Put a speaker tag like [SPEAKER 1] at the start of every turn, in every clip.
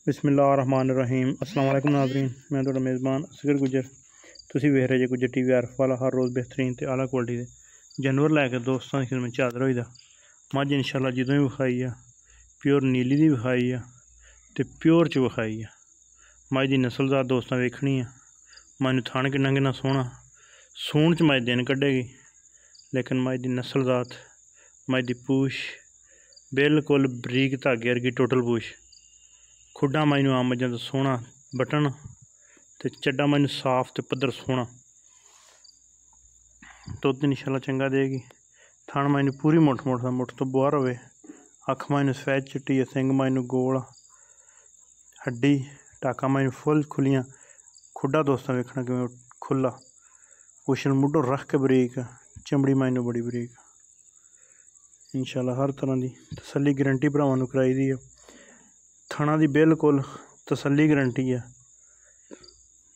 [SPEAKER 1] बिस्मिल्लाहिर्रहमानिर्रहीम। अस्सलाम वालेकुम नाज़रीन, मैं तुहाडा मेज़बान असगर गुजर। तुसीं वेख रहे जे गुजर टीवी आरफ वाला हर रोज़ बेहतरीन ते आला क्वालिटी दे जानवर लैके दोस्तां दी खिदमत च हाज़र होई दा। मझ इंशाअल्लाह जदों भी विखाई आ प्योर नीली दी विखाई आ ते प्योर च विखाई आ। मझ दी नस्लजात दोस्तां वेखनी आ। मैनू थन किन्ना किन्ना सोहना सूण च मझ दिन कड्ढेगी, लेकिन मझ दी नस्लजात मझ दी पूछ बिल्कुल बरीक धागे वर्गी टोटल पूछ, खुड्डा मैनू आम मझां दा सोहना बटन ते चड्डा मैनू साफ ते पद्धर सोहना। दुद्ध इंशाअल्लाह चंगा देगी। थन मैनू पूरी मुठ तो बाहर होवे। अख मैनू सफेद चिट्टी है, सिंग मैनू गोल, हड्डी टाका मैनू फुल खुलियां। खुड्डा दोस्तां वेखना किवें खुला, उछल मुड्ढों रख के बरीक, चमड़ी मैनू बड़ी बरीक। इंशाअल्लाह हर तरह की तसल्ली गारंटी भरावां नूं कराई दी है। थणा दी बिल्कुल तसल्ली गारंटी है।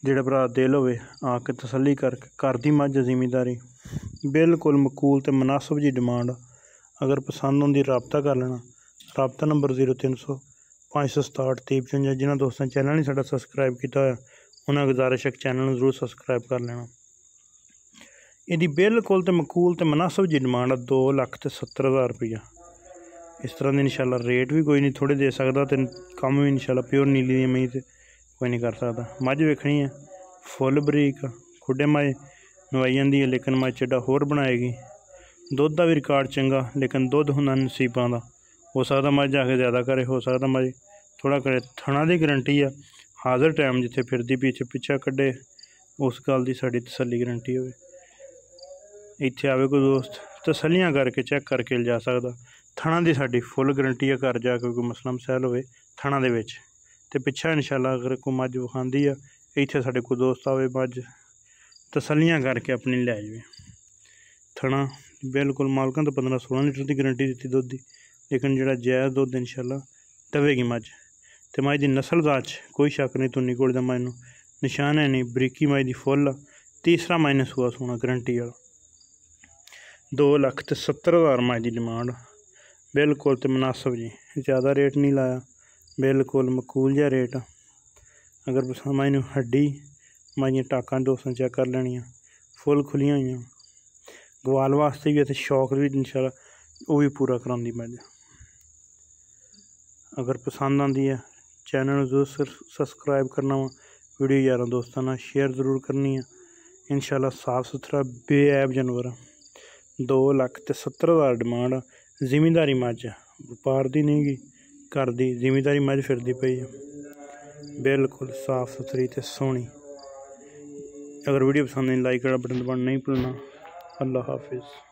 [SPEAKER 1] जेड़ा भरा दिल होवे आके तसल्ली करके घर दी मझ जिमीदारी बिल्कुल मकूल ते मुनासिब जी डिमांड। अगर पसंद होंदी राबता कर लेना। राबता नंबर 0300 567 3055। जिन्होंने दोस्तों चैनल नहीं साडा सबसक्राइब किया होया उन्हें गुजारिश है कि चैनल जरूर सबसक्राइब कर लेना। इहदी बिल्कुल ते मकूल ते मुनासिब जी डिमांड है 2,70,000 रुपया। इस तरह की इंशाअल्लाह रेट भी कोई नहीं थोड़े दे सकता, तो कम भी इंशाअल्लाह प्योर नीली दी मई तो कोई नहीं कर सकता। मझ वेखनी है फुल बरीक, खुड्डे मझ नवाई जाती है, लेकिन मझ चड्डा होर बनाएगी। दुध का भी रिकॉर्ड चंगा, लेकिन दुध होंदा नसीबां दा। हो सकता मझ आके ज़्यादा करे, हो सकता मझ थोड़ा करे। थणा की गारंटी है। हाज़र टाइम जिथे फिरदी पिछा कड्ढे उस गल की साड़ी तसल्ली गारंटी हो। इत्थे आवे कोई दोस्त तसल्लियां करके चेक करके जा सकता। थणा की साड़ी फुल गारंटी है। घर जाके कोई मसला मसैल हो थणा दे विच ते पिछा इंशाअल्लाह अगर कोई मझ विखांदी है, इत्थे साडे कोई दोस्त आवे मझ तसल्लियां करके अपनी लै जाए। थणा बिल्कुल मालकां तो 15-16 लीटर की गारंटी दी दुध की, लेकिन जो जायज़ दुध इंशाअल्लाह दवेगी मझ। तो मझ की नस्लजात कोई शक नहीं, तुन्नी कोड़ी दा मैनू निशान है नहीं, बरीकी मझ की फुल। तीसरा महीने सूआ सोना गारंटी वाला। 2,70,000 मझ की डिमांड बिल्कुल तो मुनासिब जी। ज़्यादा रेट नहीं लाया, बिल्कुल मकूल जहा रेट। अगर पसंद मैनू हड्डी मझ टाकां दोस्तों चेक कर लैनियां फुल खुलियां हुई। गवाल वास्ते भी शौक भी इंशाअल्लाह वो भी पूरा करांदी मझ। अगर पसंद आती है चैनल जरूर सबसक्राइब करना वा। वीडियो यारां दोस्तों नाल शेयर जरूर करनी है। इंशाअल्लाह साफ सुथरा बेऐब जानवर। 2,70,000 डिमांड। जिमीदारी मझ व्यापार की नहीं गी, घर की जिमीदारी मझ फिरदी पई है, बिल्कुल साफ सुथरी ते सोहनी। अगर वीडियो पसंद आई लाइक वाला बटन दबाना नहीं भूलना। अल्लाह हाफिज़।